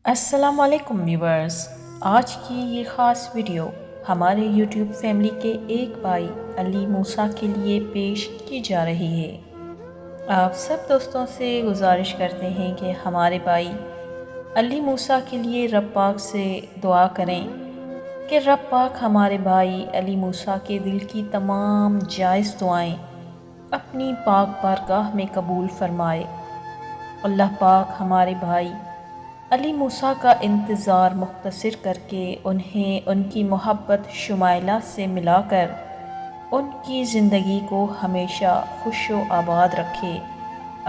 السلام علیکم ویورز، آج کی یہ خاص ویڈیو ہمارے یوٹیوب فیملی کے ایک بھائی علی موسیٰ کے لیے پیش کی جا رہی ہے۔ آپ سب دوستوں سے گزارش کرتے ہیں کہ ہمارے بھائی علی موسیٰ کے لیے رب پاک سے دعا کریں کہ رب پاک ہمارے بھائی علی موسیٰ کے دل کی تمام جائز دعائیں اپنی پاک بارگاہ میں قبول فرمائے۔ اللہ پاک ہمارے بھائی علی موسیٰ کا انتظار مختصر کر کے انہیں ان کی محبت شمائلہ سے ملا کر ان کی زندگی کو ہمیشہ خوش و آباد رکھے،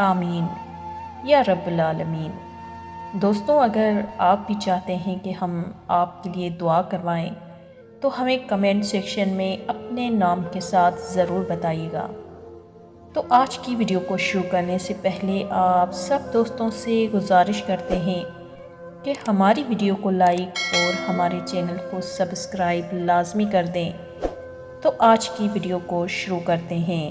آمین یا رب العالمین۔ دوستوں، اگر آپ بھی چاہتے ہیں کہ ہم آپ کے لیے دعا کروائیں تو ہمیں کمنٹ سیکشن میں اپنے نام کے ساتھ ضرور بتائیے گا۔ تو آج کی ویڈیو کو شروع کرنے سے پہلے آپ سب دوستوں سے گزارش کرتے ہیں کہ ہماری ویڈیو کو لائک اور ہمارے چینل کو سبسکرائب لازمی کر دیں۔ تو آج کی ویڈیو کو شروع کرتے ہیں۔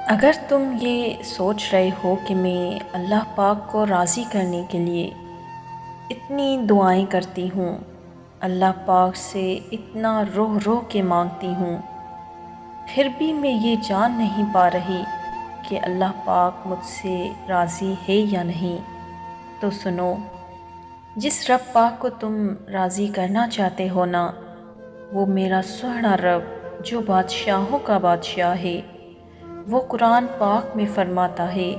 اگر تم یہ سوچ رہے ہو کہ میں اللہ پاک کو راضی کرنے کے لیے اتنی دعائیں کرتی ہوں، اللہ پاک سے اتنا روح روح کے مانگتی ہوں، پھر بھی میں یہ جان نہیں پا رہی کہ اللہ پاک مجھ سے راضی ہے یا نہیں، تو سنو، جس رب پاک کو تم راضی کرنا چاہتے ہو نا، وہ میرا سوہنا رب جو بادشاہوں کا بادشاہ ہے، وہ قرآن پاک میں فرماتا ہے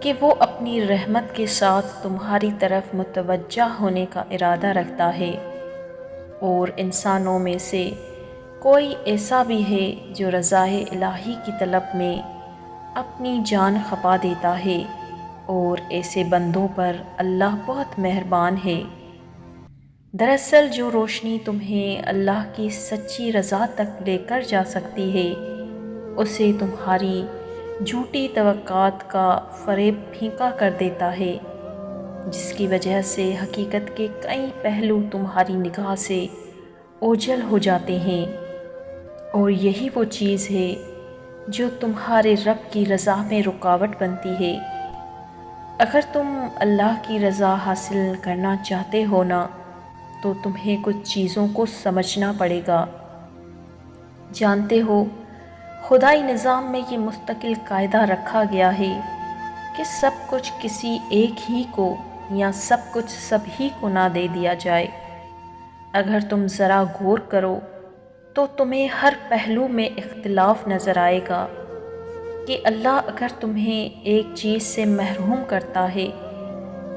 کہ وہ اپنی رحمت کے ساتھ تمہاری طرف متوجہ ہونے کا ارادہ رکھتا ہے، اور انسانوں میں سے کوئی ایسا بھی ہے جو رضائے الہی کی طلب میں اپنی جان کھپا دیتا ہے، اور ایسے بندوں پر اللہ بہت مہربان ہے۔ دراصل جو روشنی تمہیں اللہ کی سچی رضا تک لے کر جا سکتی ہے، اسے تمہاری جھوٹی توقعات کا فریب پھیکا کر دیتا ہے، جس کی وجہ سے حقیقت کے کئی پہلو تمہاری نگاہ سے اوجھل ہو جاتے ہیں، اور یہی وہ چیز ہے جو تمہارے رب کی رضا میں رکاوٹ بنتی ہے۔ اگر تم اللہ کی رضا حاصل کرنا چاہتے ہو نا، تو تمہیں کچھ چیزوں کو سمجھنا پڑے گا۔ جانتے ہو، خدائی نظام میں یہ مستقل قاعدہ رکھا گیا ہے کہ سب کچھ کسی ایک ہی کو یا سب کچھ سب ہی کو نہ دے دیا جائے۔ اگر تم ذرا غور کرو تو تمہیں ہر پہلو میں اختلاف نظر آئے گا کہ اللہ اگر تمہیں ایک چیز سے محروم کرتا ہے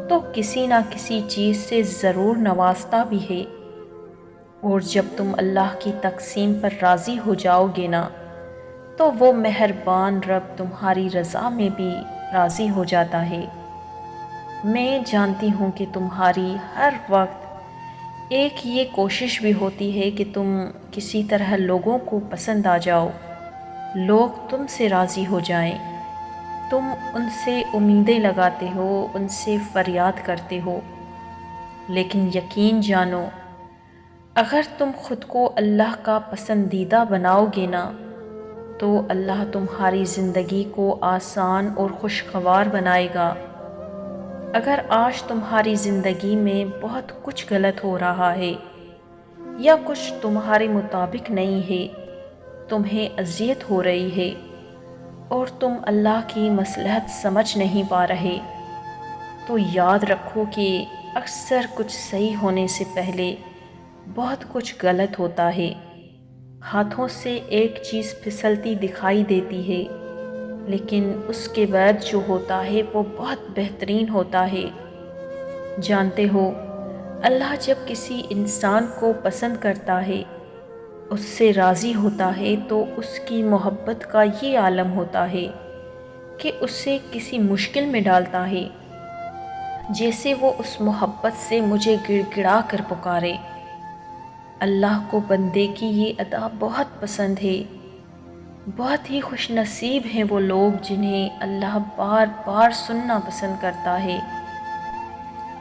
تو کسی نہ کسی چیز سے ضرور نوازتا بھی ہے، اور جب تم اللہ کی تقسیم پر راضی ہو جاؤ گے نا، تو وہ مہربان رب تمہاری رضا میں بھی راضی ہو جاتا ہے۔ میں جانتی ہوں کہ تمہاری ہر وقت ایک یہ کوشش بھی ہوتی ہے کہ تم کسی طرح لوگوں کو پسند آ جاؤ، لوگ تم سے راضی ہو جائیں، تم ان سے امیدیں لگاتے ہو، ان سے فریاد کرتے ہو، لیکن یقین جانو، اگر تم خود کو اللہ کا پسندیدہ بناؤ گے نا، تو اللہ تمہاری زندگی کو آسان اور خوشگوار بنائے گا۔ اگر آج تمہاری زندگی میں بہت کچھ غلط ہو رہا ہے یا کچھ تمہارے مطابق نہیں ہے، تمہیں اذیت ہو رہی ہے اور تم اللہ کی مصلحت سمجھ نہیں پا رہے، تو یاد رکھو کہ اکثر کچھ صحیح ہونے سے پہلے بہت کچھ غلط ہوتا ہے۔ ہاتھوں سے ایک چیز پھسلتی دکھائی دیتی ہے، لیکن اس کے بعد جو ہوتا ہے وہ بہت بہترین ہوتا ہے۔ جانتے ہو، اللہ جب کسی انسان کو پسند کرتا ہے، اس سے راضی ہوتا ہے، تو اس کی محبت کا یہ عالم ہوتا ہے کہ اسے کسی مشکل میں ڈالتا ہے، جیسے وہ اس محبت سے مجھے گڑ گڑا کر پکارے۔ اللہ کو بندے کی یہ ادا بہت پسند ہے۔ بہت ہی خوش نصیب ہیں وہ لوگ جنہیں اللہ بار بار سننا پسند کرتا ہے۔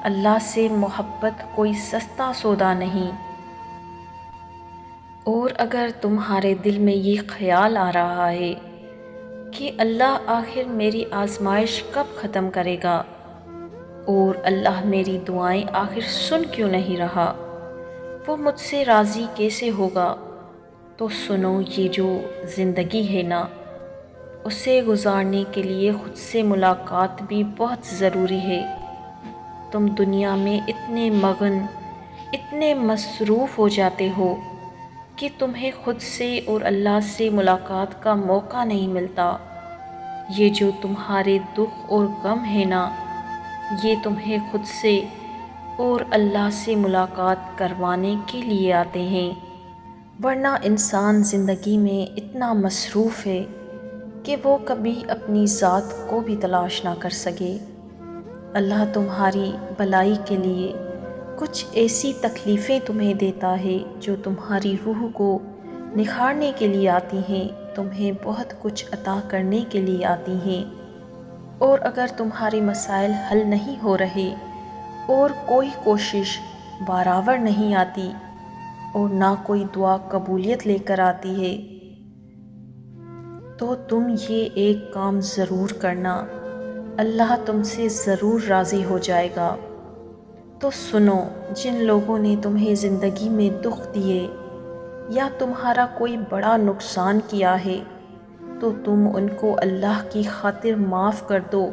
اللہ سے محبت کوئی سستا سودا نہیں۔ اور اگر تمہارے دل میں یہ خیال آ رہا ہے کہ اللہ آخر میری آزمائش کب ختم کرے گا، اور اللہ میری دعائیں آخر سن کیوں نہیں رہا، وہ مجھ سے راضی کیسے ہوگا؟ تو سنو، یہ جو زندگی ہے نا، اسے گزارنے کے لیے خود سے ملاقات بھی بہت ضروری ہے۔ تم دنیا میں اتنے مگن، اتنے مصروف ہو جاتے ہو کہ تمہیں خود سے اور اللہ سے ملاقات کا موقع نہیں ملتا۔ یہ جو تمہارے دکھ اور غم ہے نا، یہ تمہیں خود سے اور اللہ سے ملاقات کروانے کے لیے آتے ہیں، ورنہ انسان زندگی میں اتنا مصروف ہے کہ وہ کبھی اپنی ذات کو بھی تلاش نہ کر سکے۔ اللہ تمہاری بھلائی کے لیے کچھ ایسی تکلیفیں تمہیں دیتا ہے جو تمہاری روح کو نکھارنے کے لیے آتی ہیں، تمہیں بہت کچھ عطا کرنے کے لیے آتی ہیں۔ اور اگر تمہارے مسائل حل نہیں ہو رہے اور کوئی کوشش برابر نہیں آتی اور نہ کوئی دعا قبولیت لے کر آتی ہے، تو تم یہ ایک کام ضرور کرنا، اللہ تم سے ضرور راضی ہو جائے گا۔ تو سنو، جن لوگوں نے تمہیں زندگی میں دکھ دیے یا تمہارا کوئی بڑا نقصان کیا ہے، تو تم ان کو اللہ کی خاطر معاف کر دو،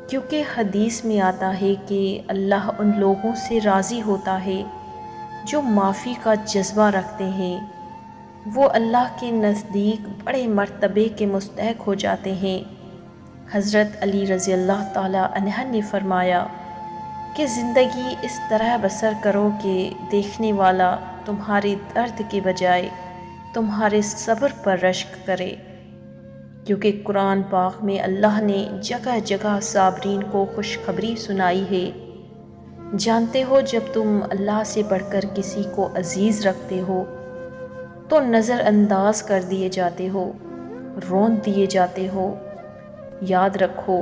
کیونکہ حدیث میں آتا ہے کہ اللہ ان لوگوں سے راضی ہوتا ہے جو معافی کا جذبہ رکھتے ہیں، وہ اللہ کے نزدیک بڑے مرتبے کے مستحق ہو جاتے ہیں۔ حضرت علی رضی اللہ تعالی عنہ نے فرمایا کہ زندگی اس طرح بسر کرو کہ دیکھنے والا تمہارے درد کے بجائے تمہارے صبر پر رشک کرے، کیونکہ قرآن پاک میں اللہ نے جگہ جگہ صابرین کو خوشخبری سنائی ہے۔ جانتے ہو، جب تم اللہ سے بڑھ کر کسی کو عزیز رکھتے ہو تو نظر انداز کر دیے جاتے ہو، روند دیے جاتے ہو۔ یاد رکھو،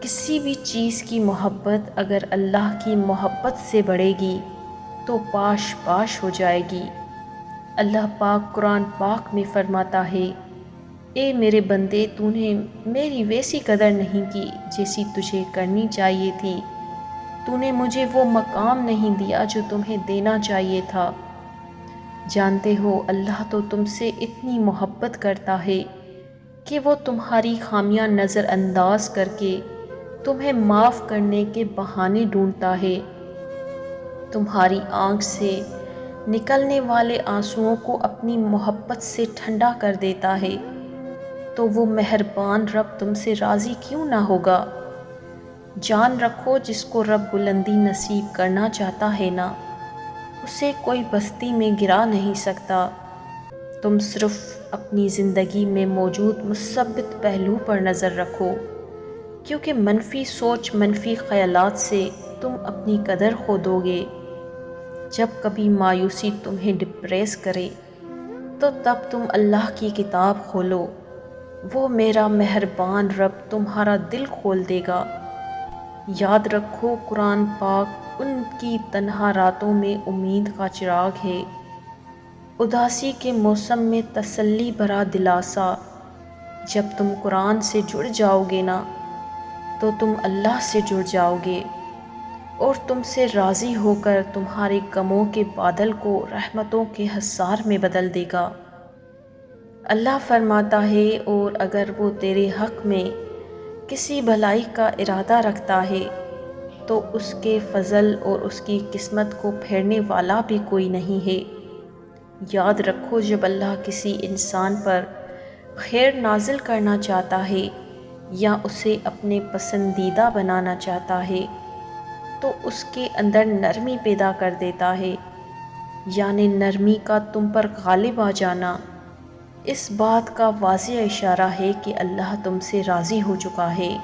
کسی بھی چیز کی محبت اگر اللہ کی محبت سے بڑھے گی تو پاش پاش ہو جائے گی۔ اللہ پاک قرآن پاک میں فرماتا ہے، اے میرے بندے، تو نے میری ویسی قدر نہیں کی جیسی تجھے کرنی چاہیے تھی، تو نے مجھے وہ مقام نہیں دیا جو تمہیں دینا چاہیے تھا۔ جانتے ہو، اللہ تو تم سے اتنی محبت کرتا ہے کہ وہ تمہاری خامیاں نظر انداز کر کے تمہیں معاف کرنے کے بہانے ڈھونڈتا ہے۔ تمہاری آنکھ سے نکلنے والے آنسوؤں کو اپنی محبت سے ٹھنڈا کر دیتا ہے، تو وہ مہربان رب تم سے راضی کیوں نہ ہوگا؟ جان رکھو، جس کو رب بلندی نصیب کرنا چاہتا ہے نا، اسے کوئی بستی میں گرا نہیں سکتا۔ تم صرف اپنی زندگی میں موجود مثبت پہلو پر نظر رکھو، کیونکہ منفی سوچ، منفی خیالات سے تم اپنی قدر کھو دو گے۔ جب کبھی مایوسی تمہیں ڈپریس کرے تو تب تم اللہ کی کتاب کھولو، وہ میرا مہربان رب تمہارا دل کھول دے گا۔ یاد رکھو، قرآن پاک ان کی تنہا راتوں میں امید کا چراغ ہے، اداسی کے موسم میں تسلی بھرا دلاسا۔ جب تم قرآن سے جڑ جاؤ گے نا، تو تم اللہ سے جڑ جاؤ گے اور تم سے راضی ہو کر تمہارے غموں کے بادل کو رحمتوں کے حصار میں بدل دے گا۔ اللہ فرماتا ہے، اور اگر وہ تیرے حق میں کسی بھلائی کا ارادہ رکھتا ہے تو اس کے فضل اور اس کی قسمت کو پھیرنے والا بھی کوئی نہیں ہے۔ یاد رکھو، جب اللہ کسی انسان پر خیر نازل کرنا چاہتا ہے یا اسے اپنے پسندیدہ بنانا چاہتا ہے تو اس کے اندر نرمی پیدا کر دیتا ہے، یعنی نرمی کا تم پر غالب آ جانا اس بات کا واضح اشارہ ہے کہ اللہ تم سے راضی ہو چکا ہے۔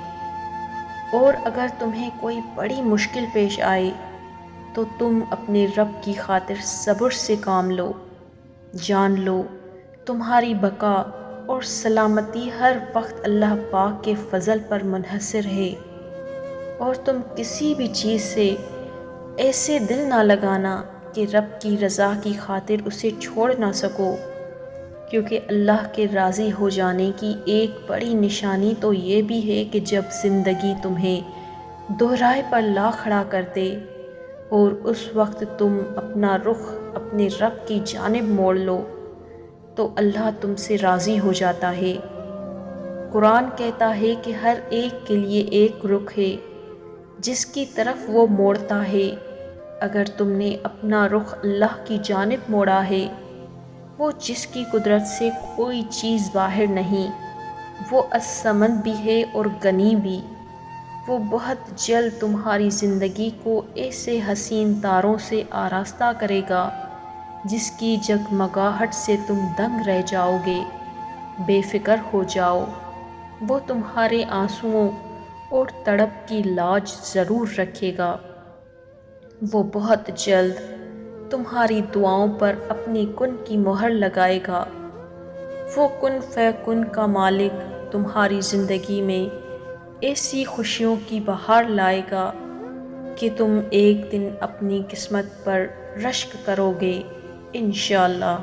اور اگر تمہیں کوئی بڑی مشکل پیش آئے تو تم اپنے رب کی خاطر صبر سے کام لو۔ جان لو، تمہاری بقا اور سلامتی ہر وقت اللہ پاک کے فضل پر منحصر ہے، اور تم کسی بھی چیز سے ایسے دل نہ لگانا کہ رب کی رضا کی خاطر اسے چھوڑ نہ سکو، کیونکہ اللہ کے راضی ہو جانے کی ایک بڑی نشانی تو یہ بھی ہے کہ جب زندگی تمہیں دوہرائے پر لا کھڑا کر دے، اور اس وقت تم اپنا رخ اپنے رب کی جانب موڑ لو تو اللہ تم سے راضی ہو جاتا ہے۔ قرآن کہتا ہے کہ ہر ایک کے لیے ایک رخ ہے جس کی طرف وہ موڑتا ہے۔ اگر تم نے اپنا رخ اللہ کی جانب موڑا ہے، وہ جس کی قدرت سے کوئی چیز باہر نہیں، وہ الصمد بھی ہے اور غنی بھی، وہ بہت جلد تمہاری زندگی کو ایسے حسین تاروں سے آراستہ کرے گا جس کی جگمگاہٹ سے تم دنگ رہ جاؤ گے، بے فکر ہو جاؤ۔ وہ تمہارے آنسوؤں اور تڑپ کی لاج ضرور رکھے گا۔ وہ بہت جلد تمہاری دعاؤں پر اپنی کن کی مہر لگائے گا۔ وہ کن فیکن کا مالک تمہاری زندگی میں ایسی خوشیوں کی بہار لائے گا کہ تم ایک دن اپنی قسمت پر رشک کرو گے انشاءاللہ۔